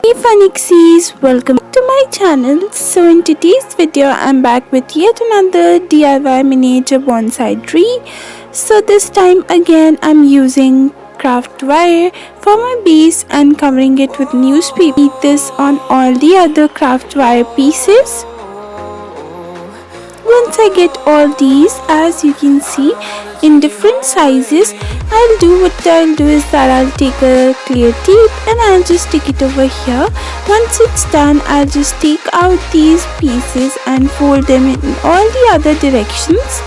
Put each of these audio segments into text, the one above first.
Hey Funxies, welcome to my channel. So in today's video I'm back with yet another DIY miniature bonsai tree. So this time again I'm using craft wire for my base and covering it with newspaper. Beat this on all the other craft wire pieces. Once I get all these, as you can see, in different sizes, what I'll do is that I'll take a clear tape and I'll just stick it over here. Once it's done, I'll just take out these pieces and fold them in all the other directions.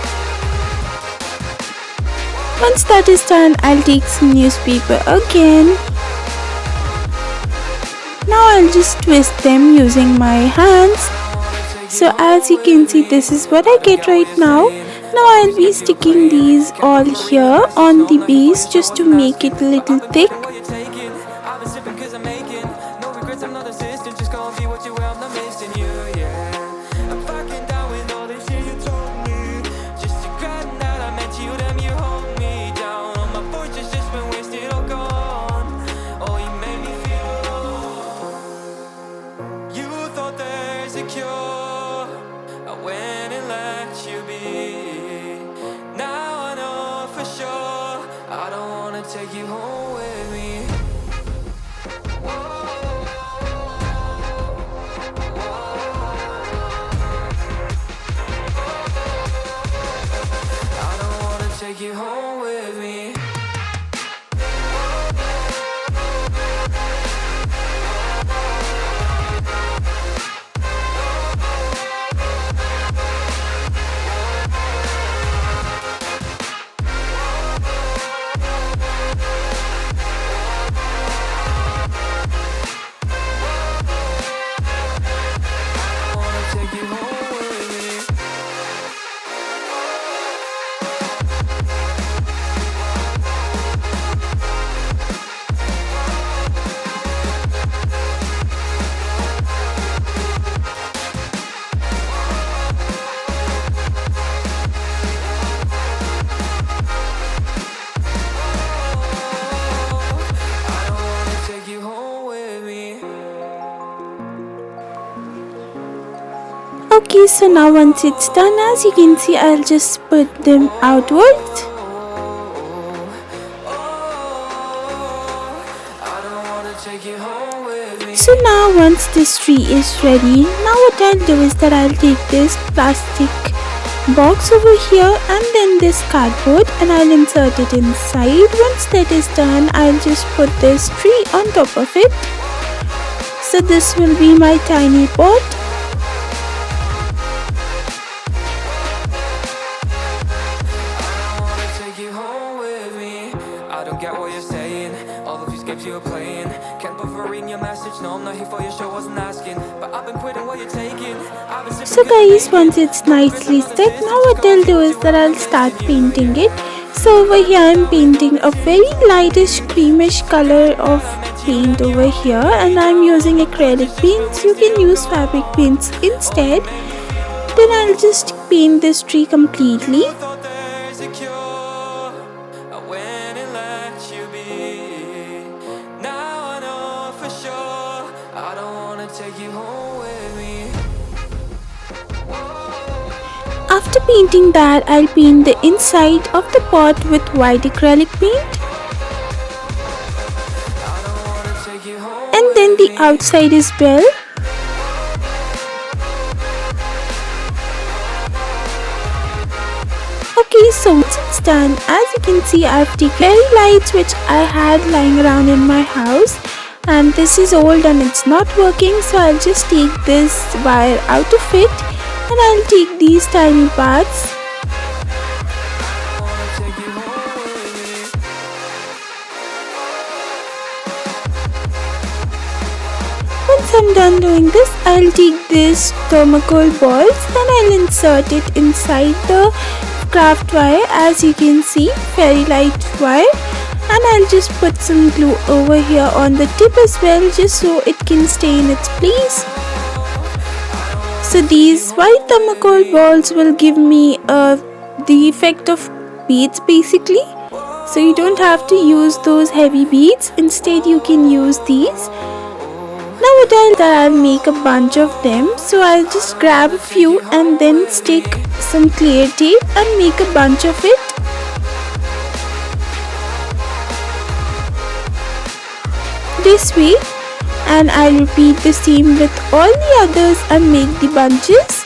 Once that is done, I'll take some newspaper again. Now I'll just twist them using my hands. So as you can see, this is what I get right now. Now I'll be sticking these all here on the base just to make it a little thick. Take you home with me. I don't wanna take you home with me. Okay, so now once it's done, as you can see, I'll just put them outwards. So now once this tree is ready, now what I'll do is that I'll take this plastic box over here and then this cardboard and I'll insert it inside. Once that is done, I'll just put this tree on top of it. So this will be my tiny pot. I don't get what you're saying. All of these games you're playing. Can't bother reading your message. No, I'm not here for your show, wasn't asking. But I've been quitting what you're taking. So guys, once it's nicely stuck, now what I'll do is that I'll start painting it. So over here I'm painting a very lightish creamish color of paint over here, and I'm using acrylic paints. You can use fabric paints instead. Then I'll just paint this tree completely. After painting that, I'll paint the inside of the pot with white acrylic paint and then the outside as well. Okay, so once it's done, as you can see, I've taken fairy lights which I had lying around in my house, and this is old and it's not working, so I'll just take this wire out of it and I'll take these tiny parts. Once I'm done doing this, I'll take this thermocol balls and I'll insert it inside the craft wire, as you can see, fairy light wire, and I'll just put some glue over here on the tip as well, just so it can stay in its place. So these white thermocol balls will give me the effect of beads basically. So you don't have to use those heavy beads. Instead you can use these. Now what I'll make a bunch of them. So I'll just grab a few and then stick some clear tape and make a bunch of it. This way, and I'll repeat the same with all the others and make the bunches.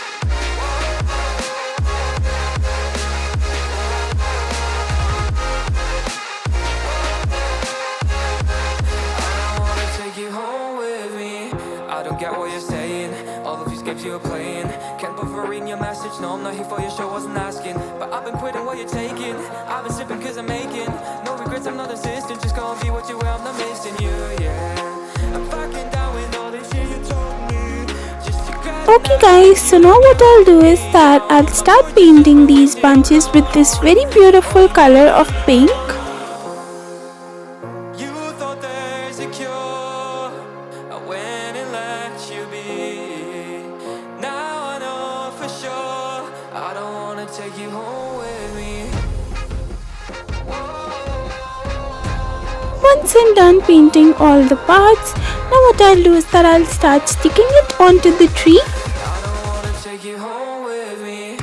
I don't get what you're saying. All of these games you're playing. Can't bother reading your message. No, I'm not here for your show, wasn't asking. But I've been quitting what you're taking. I've been sipping cause I'm making. No regrets, I'm not assistant. Just go and be what you were, I'm not missing you, yeah. I'm fucking down with all this shit you told me. Just to grab. Okay guys, so now what I'll do is that I'll start painting these bunches with this very beautiful color of pink. You thought there's a cure. I went and let you be. Now I know for sure. I don't wanna take you home with me. Once I'm done painting all the parts, now what I'll do is that I'll start sticking it onto the tree. I don't wanna take you home with me.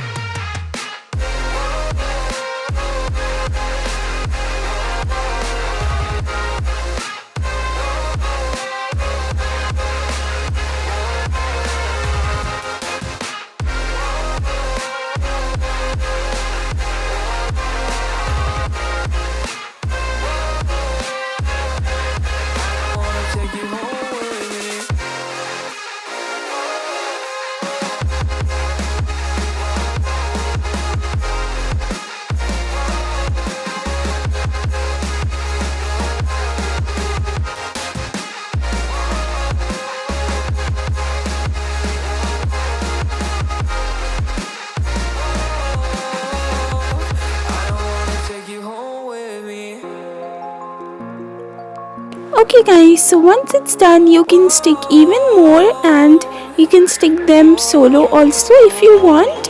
Okay guys, so once it's done, you can stick even more and you can stick them solo also if you want.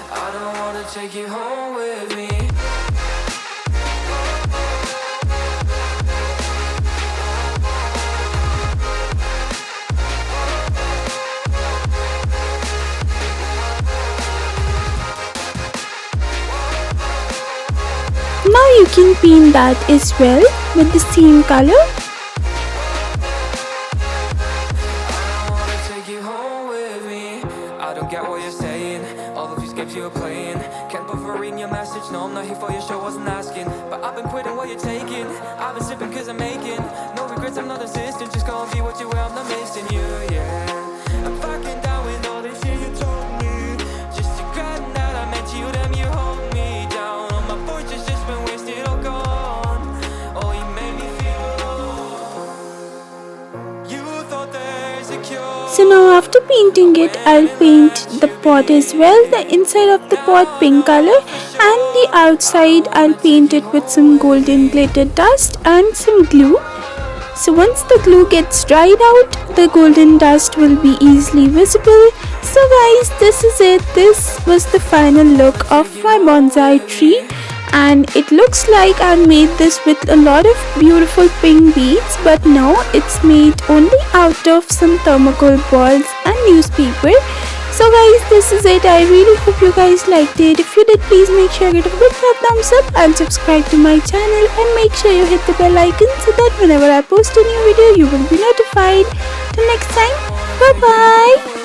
I don't wanna take you home with me. Now you can paint that as well with the same color. I don't wanna take you home with me. I don't get what you're saying. All of these games you're playing. Can't bother reading your message. No, I'm not here for your show, wasn't asking. But I've been quitting what you're taking. I've been sipping cause I'm making. No regrets, I'm not assistant. Just go and be what you were, I'm not missing you, yeah. I'm fucking down with all this shit you told me. Just to grab that I met you, damn you hold me down. All my fortune's just been wasted or gone. Oh, you made me feel alone. You thought there's a cure. So now after painting it, I'll paint the pot as well, the inside of the pot pink color and the outside I'll paint it with some golden glitter dust and some glue. So once the glue gets dried out, the golden dust will be easily visible. So guys, this is it. This was the final look of my bonsai tree. And it looks like I made this with a lot of beautiful pink beads, but no, it's made only out of some thermocol balls and newspaper. So guys, this is it. I really hope you guys liked it. If you did, please make sure you give it a big fat thumbs up and subscribe to my channel, and make sure you hit the bell icon so that whenever I post a new video, you will be notified. Till next time, bye bye.